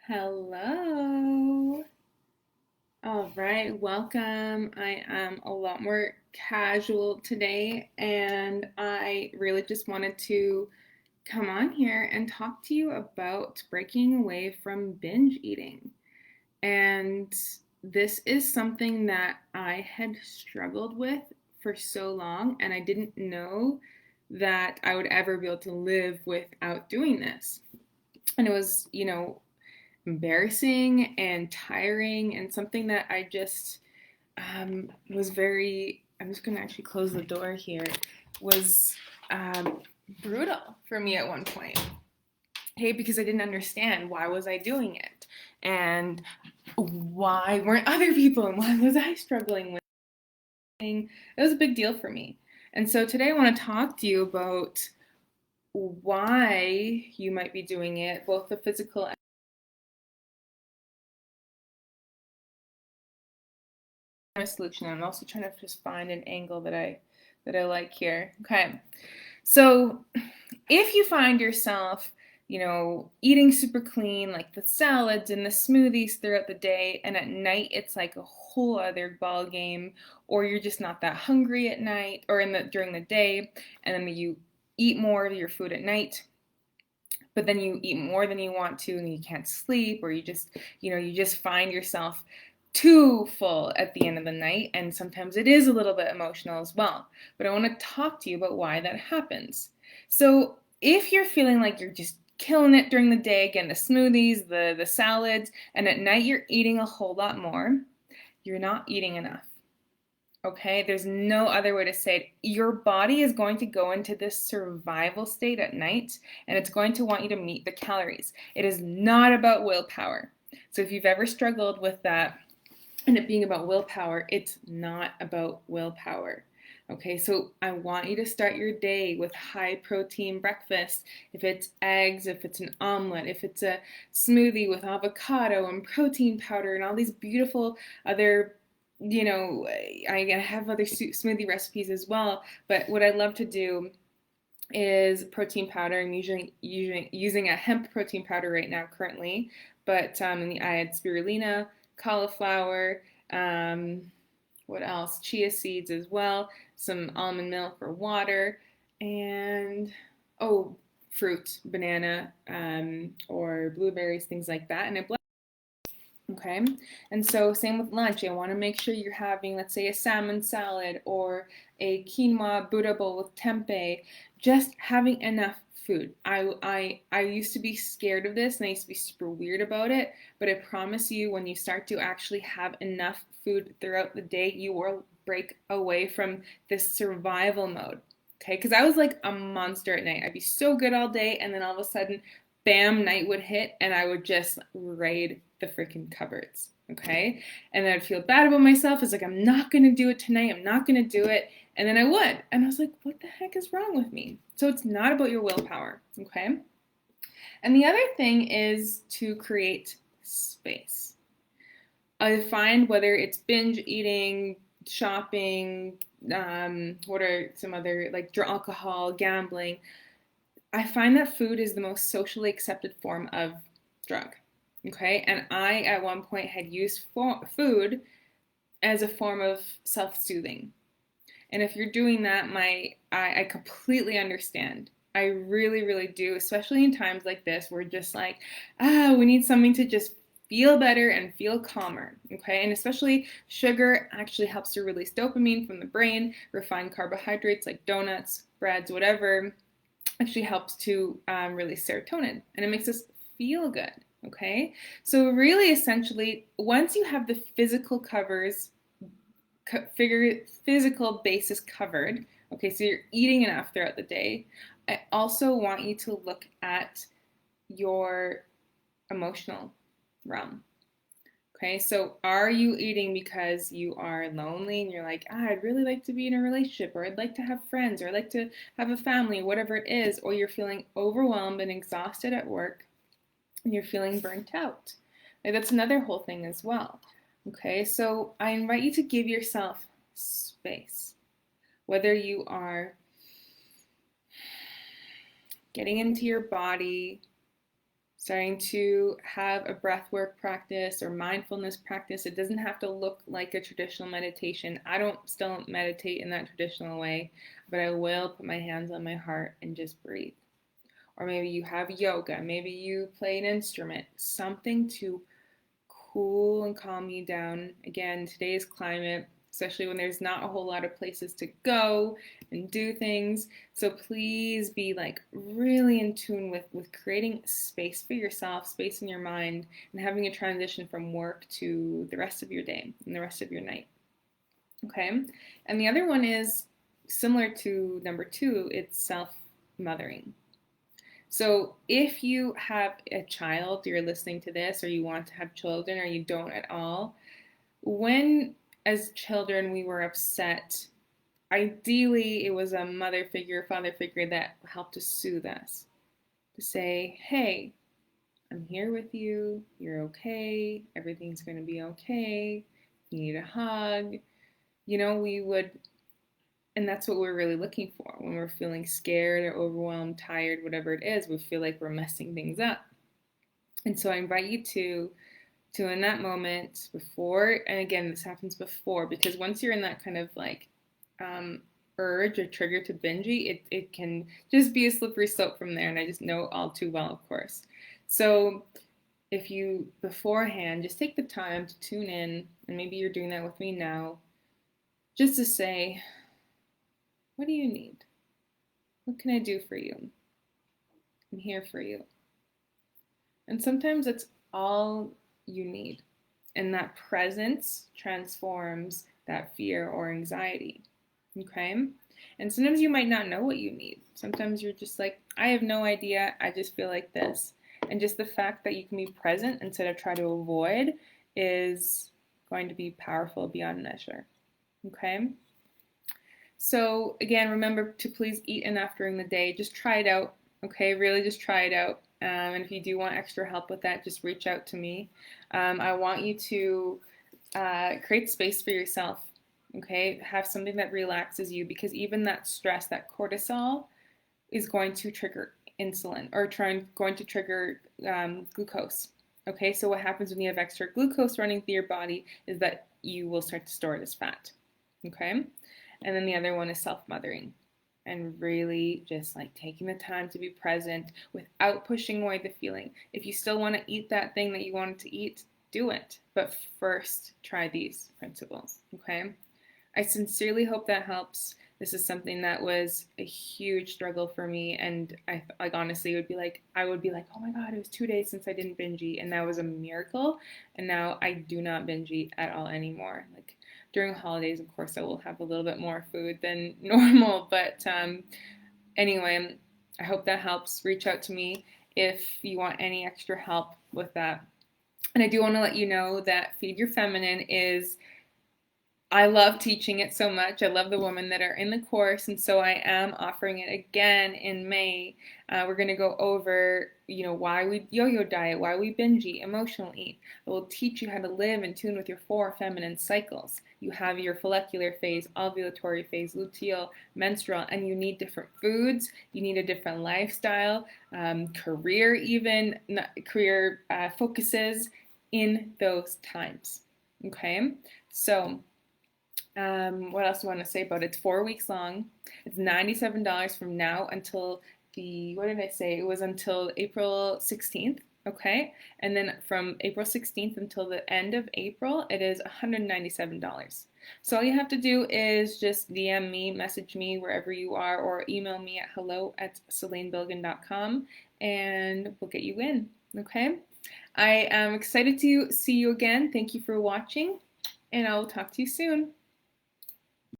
Hello. All right, welcome. I am a lot more casual today, and I really just wanted to come on here and talk to you about breaking away from binge eating. And this is something that I had struggled with for so long, and I didn't know that I would ever be able to live without doing this. And it was, embarrassing and tiring and something that I just was very, I'm just going to actually close the door here, was um, brutal for me at one point. Hey, because I didn't understand why was I doing it and why weren't other people and why was I struggling with it. It was a big deal for me. And so today I want to talk to you about why you might be doing it, both the physical a solution. I'm also trying to just find an angle that I like here. Okay. So if you find yourself, eating super clean, like the salads and the smoothies throughout the day, and at night it's like a whole other ball game, or you're just not that hungry at night or during the day, and then you eat more of your food at night, but then you eat more than you want to and you can't sleep, or you just find yourself too full at the end of the night, and sometimes it is a little bit emotional as well. But I want to talk to you about why that happens. So if you're feeling like you're just killing it during the day, again, the smoothies, the salads, and at night you're eating a whole lot more, you're not eating enough. Okay, there's no other way to say it. Your body is going to go into this survival state at night, and it's going to want you to meet the calories. It is not about willpower. So if you've ever struggled with that and it being about willpower, it's not about willpower. Okay, so I want you to start your day with high protein breakfast. If it's eggs, if it's an omelet, if it's a smoothie with avocado and protein powder and all these beautiful other, I have other smoothie recipes as well. But what I love to do is protein powder. I'm usually using a hemp protein powder right now currently, but I add spirulina, cauliflower, what else? Chia seeds as well, some almond milk or water, and fruit, banana, or blueberries, things like that, and I blend. Okay, and so same with lunch. I want to make sure you're having, let's say, a salmon salad or a quinoa Buddha bowl with tempeh. Just having enough food. I used to be scared of this and I used to be super weird about it, but I promise you, when you start to actually have enough food throughout the day, you will break away from this survival mode. Okay, because I was like a monster at night. I'd be so good all day, and then all of a sudden, bam, night would hit, and I would just raid the freaking cupboards. Okay, and then I'd feel bad about myself. It's like, I'm not gonna do it tonight. I'm not gonna do it. And then I would. And I was like, what the heck is wrong with me? So it's not about your willpower. Okay. And the other thing is to create space. I find whether it's binge eating, shopping, what are some other, like alcohol, gambling, I find that food is the most socially accepted form of drug. Okay. And I, at one point, had used food as a form of self soothing. And if you're doing that, I completely understand. I really, really do, especially in times like this where just like, we need something to just feel better and feel calmer. Okay, and especially sugar actually helps to release dopamine from the brain. Refined carbohydrates like donuts, breads, whatever, actually helps to release serotonin, and it makes us feel good. Okay, so really, essentially, once you have the physical basis covered. Okay, so you're eating enough throughout the day. I also want you to look at your emotional realm. Okay, so are you eating because you are lonely and you're like, I'd really like to be in a relationship, or I'd like to have friends, or I'd like to have a family, whatever it is, or you're feeling overwhelmed and exhausted at work and you're feeling burnt out? Like, that's another whole thing as well. Okay, so I invite you to give yourself space. Whether you are getting into your body, Starting to have a breath work practice or mindfulness practice. It doesn't have to look like a traditional meditation. I don't still meditate in that traditional way, but I will put my hands on my heart and just breathe. Or maybe you have yoga, maybe you play an instrument, something to cool and calm you down. Again, today's climate, especially when there's not a whole lot of places to go and do things. So please be like really in tune with creating space for yourself, space in your mind, and having a transition from work to the rest of your day and the rest of your night. Okay? And the other one is similar to number 2, it's self-mothering. So if you have a child, you're listening to this, or you want to have children, or you don't at all, when as children we were upset, ideally it was a mother figure, father figure that helped to soothe us, to say, hey, I'm here with you, you're okay, everything's going to be okay, you need a hug. We would, and that's what we're really looking for when we're feeling scared or overwhelmed, tired, whatever it is. We feel like we're messing things up. And so I invite you to in that moment before, and again, this happens before, because once you're in that kind of like urge or trigger to binge, it can just be a slippery slope from there. And I just know all too well, of course. So if you beforehand just take the time to tune in, and maybe you're doing that with me now, just to say, what do you need? What can I do for you? I'm here for you. And sometimes that's all you need. And that presence transforms that fear or anxiety. Okay? And sometimes you might not know what you need. Sometimes you're just like, I have no idea. I just feel like this. And just the fact that you can be present instead of try to avoid is going to be powerful beyond measure. Okay? So again, remember to please eat enough during the day. Just try it out, okay? Really just try it out. And if you do want extra help with that, just reach out to me. I want you to create space for yourself, okay? Have something that relaxes you, because even that stress, that cortisol, is going to trigger insulin, or going to trigger glucose, okay? So what happens when you have extra glucose running through your body is that you will start to store it as fat, okay? And then the other one is self-mothering, and really just like taking the time to be present without pushing away the feeling. If you still want to eat that thing that you wanted to eat, do it. But first, try these principles, okay? I sincerely hope that helps. This is something that was a huge struggle for me, and I honestly would be like, oh my God, it was 2 days since I didn't binge eat, and that was a miracle. And now I do not binge eat at all anymore. Like during holidays, of course, I will have a little bit more food than normal, but anyway, I hope that helps. Reach out to me if you want any extra help with that. And I do want to let you know that Feed Your Feminine is, I love teaching it so much. I love the women that are in the course, and so I am offering it again in May. We're going to go over, why we yo-yo diet, why we binge eat, emotional eat. It will teach you how to live in tune with your 4 feminine cycles. You have your follicular phase, ovulatory phase, luteal, menstrual, and you need different foods. You need a different lifestyle, career even, career focuses in those times. Okay, so what else do I want to say about it? It's 4 weeks long. It's $97 from now until what did I say? It was until April 16th. Okay. And then from April 16th until the end of April, it is $197. So all you have to do is just DM me, message me wherever you are, or email me at hello@celinebilgin.com, and we'll get you in. Okay. I am excited to see you again. Thank you for watching, and I will talk to you soon.